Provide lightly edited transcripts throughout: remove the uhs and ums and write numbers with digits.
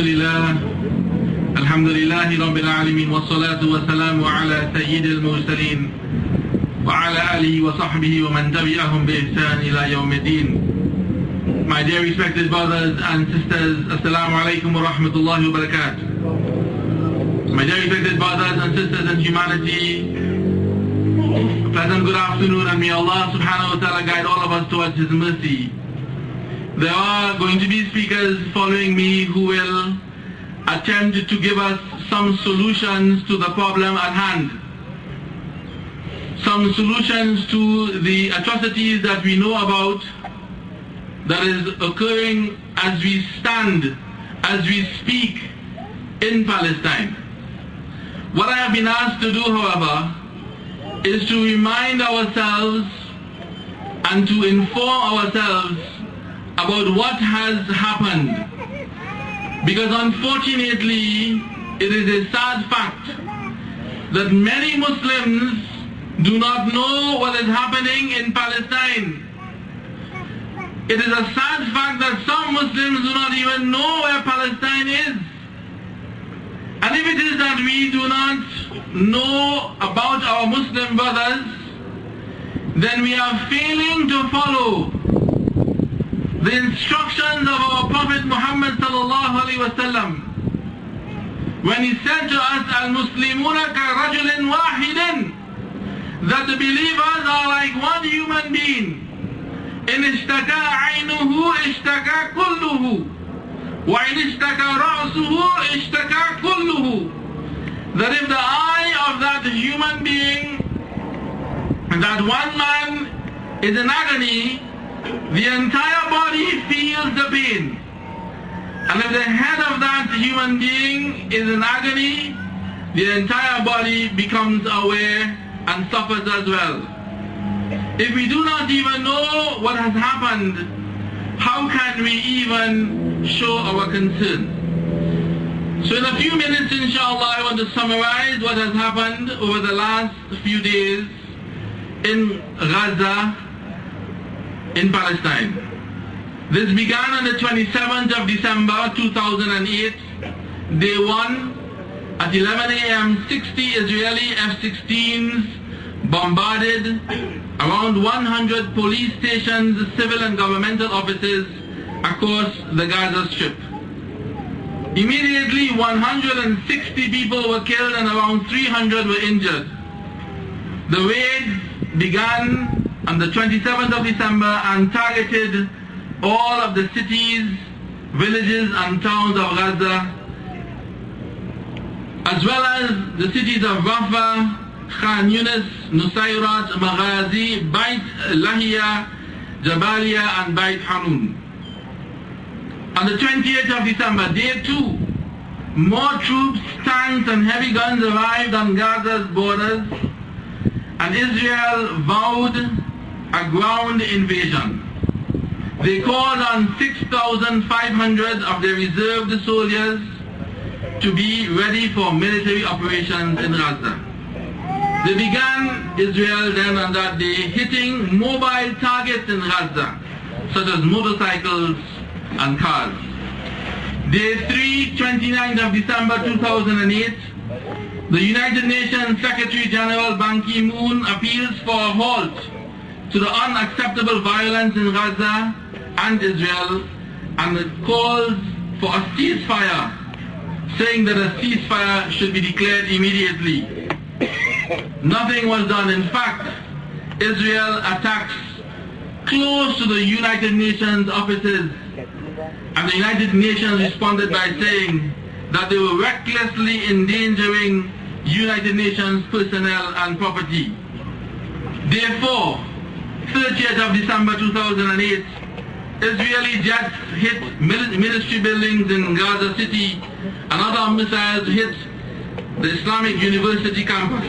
الحمد لله رب العالمين والصلاة والسلام على سيد المرسلين وعلى آله وصحبه ومن تبعهم بإحسان إلى يوم الدين. My dear respected brothers and sisters, Assalamu alaikum wa rahmatullahi wa barakatuh. My dear respected brothers and sisters in humanity, a pleasant good afternoon, and may Allah subhanahu wa ta'ala guide all of us towards His mercy. There are going to be speakers following me who will attempt to give us some solutions to the problem at hand, some solutions to the atrocities that we know about that is occurring as we stand, as we speak in Palestine. What I have been asked to do, however, is to remind ourselves and to inform ourselves about what has happened. Because unfortunately, it is a sad fact that many Muslims do not know what is happening in Palestine. It is a sad fact that some Muslims do not even know where Palestine is. And if it is that we do not know about our Muslim brothers, then we are failing to follow the instructions of our Prophet Muhammad sallallahu alaihi wasallam, when he said to us, "Al-Muslimuna ka-rajulin wahidin," that the believers are like one human being. In ishtaka aynuhu ishtaka kulluhu, wa in ishtaka ra'suhu ishtaka kulluhu. That if the eye of that human being, that one man is in agony, the entire body feels the pain. And if the head of that human being is in agony, the entire body becomes aware and suffers as well. If we do not even know what has happened, how can we even show our concern? So in a few minutes, inshallah, I want to summarize what has happened over the last few days in Gaza, in Palestine. This began on the 27th of December 2008, day 1, at 11 a.m. 60 Israeli F-16s bombarded around 100 police stations, civil and governmental offices across the Gaza Strip. Immediately 160 people were killed and around 300 were injured. The raid began on the 27th of December and targeted all of the cities, villages and towns of Gaza, as well as the cities of Rafah, Khan Yunis, Nusayrat, Maghazi, Bait Lahia, Jabalia and Bait Hanun. On the 28th of December, day 2, more troops, tanks and heavy guns arrived on Gaza's borders, and Israel vowed a ground invasion. They called on 6,500 of their reserved soldiers to be ready for military operations in Gaza. They began, Israel then on that day, hitting mobile targets in Gaza, such as motorcycles and cars. Day 3, 29th of December 2008, the United Nations Secretary General Ban Ki-moon appeals for a halt to the unacceptable violence in Gaza and Israel, and it calls for a ceasefire, saying that a ceasefire should be declared immediately. Nothing was done. In fact, Israel attacks close to the United Nations offices, and the United Nations responded by saying that they were recklessly endangering United Nations personnel and property. Therefore, 30th of December 2008, Israeli jets hit ministry buildings in Gaza City, and other missiles hit the Islamic University campus.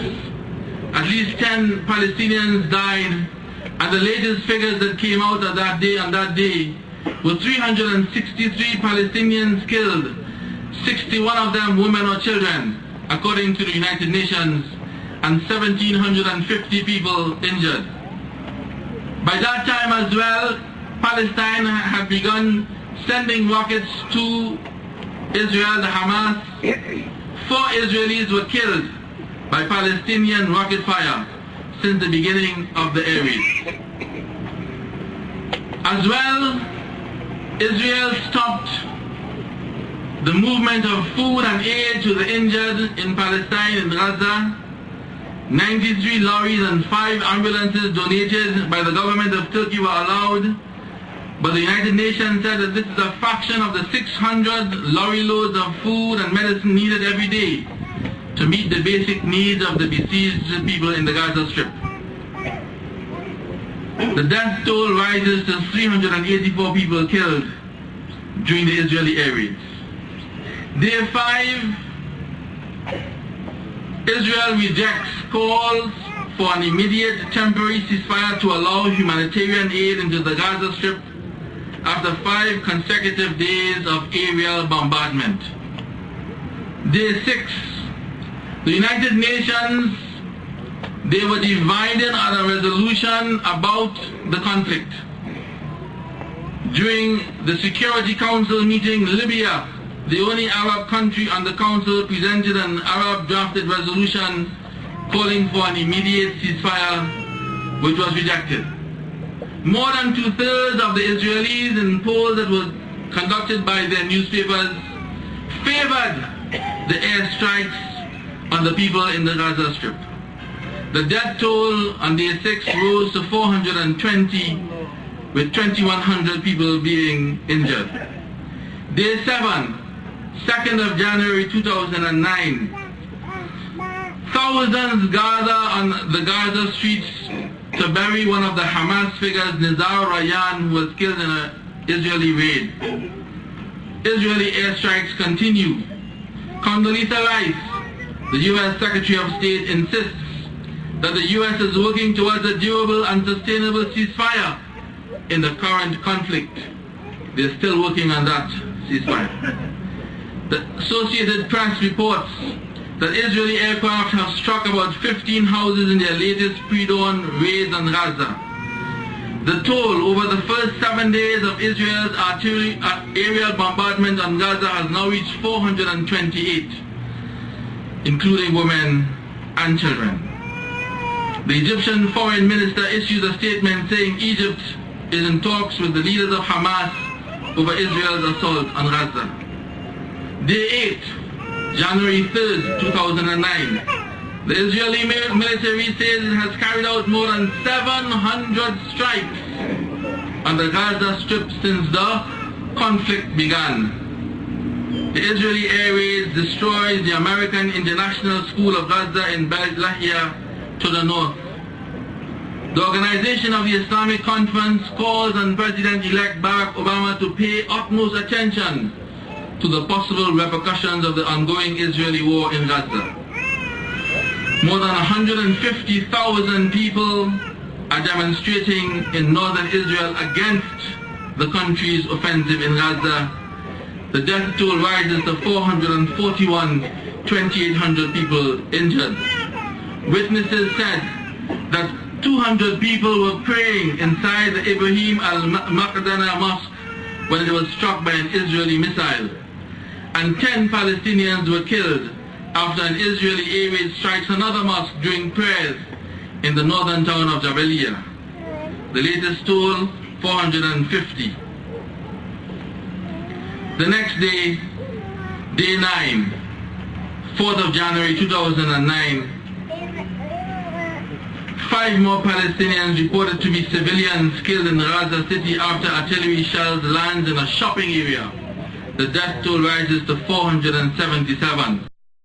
At least 10 Palestinians died, and the latest figures that came out of that day, on that day, were 363 Palestinians killed, 61 of them women or children, according to the United Nations, and 1,750 people injured. By that time as well, Palestine had begun sending rockets to Israel, the Hamas, 4 Israelis were killed by Palestinian rocket fire since the beginning of the air raid. As well, Israel stopped the movement of food and aid to the injured in Palestine and Gaza. 93 lorries and 5 ambulances donated by the government of Turkey were allowed, but the United Nations said that this is a fraction of the 600 lorry loads of food and medicine needed every day to meet the basic needs of the besieged people in the Gaza Strip. The death toll rises to 384 people killed during the Israeli air raids. Day 5, Israel rejects calls for an immediate temporary ceasefire to allow humanitarian aid into the Gaza Strip after 5 consecutive days of aerial bombardment. Day 6, the United Nations, they were divided on a resolution about the conflict. During the Security Council meeting, Libya, the only Arab country on the council, presented an Arab-drafted resolution calling for an immediate ceasefire, which was rejected. More than 2/3 of the Israelis in polls that were conducted by their newspapers favored the airstrikes on the people in the Gaza Strip. The death toll on day 6 rose to 420, with 2,100 people being injured. Day 7, 2nd of January 2009, thousands gather on the Gaza streets to bury one of the Hamas figures, Nizar Rayyan, who was killed in an Israeli raid. Israeli airstrikes continue. Condoleezza Rice, the U.S. Secretary of State, insists that the U.S. is working towards a durable and sustainable ceasefire in the current conflict. They're still working on that ceasefire. The Associated Press reports that Israeli aircraft have struck about 15 houses in their latest pre-dawn raids on Gaza. The toll over the first 7 days of Israel's aerial bombardment on Gaza has now reached 428, including women and children. The Egyptian foreign minister issued a statement saying Egypt is in talks with the leaders of Hamas over Israel's assault on Gaza. Day 8, January 3rd, 2009. The Israeli military says it has carried out more than 700 strikes on the Gaza Strip since the conflict began. The Israeli air raids destroyed the American International School of Gaza in Beit Lahia to the north. The Organization of the Islamic Conference calls on President-elect Barack Obama to pay utmost attention to the possible repercussions of the ongoing Israeli war in Gaza. More than 150,000 people are demonstrating in northern Israel against the country's offensive in Gaza. The death toll rises to 441, 2,800 people injured. Witnesses said that 200 people were praying inside the Ibrahim al-Maqdana mosque when it was struck by an Israeli missile, and 10 Palestinians were killed after an Israeli air raid strikes another mosque during prayers in the northern town of Jabalia. The latest toll, 450. The next day, day 9, 4th of January 2009, 5 more Palestinians reported to be civilians killed in Gaza City after artillery shells lands in a shopping area. The death toll rises to 477.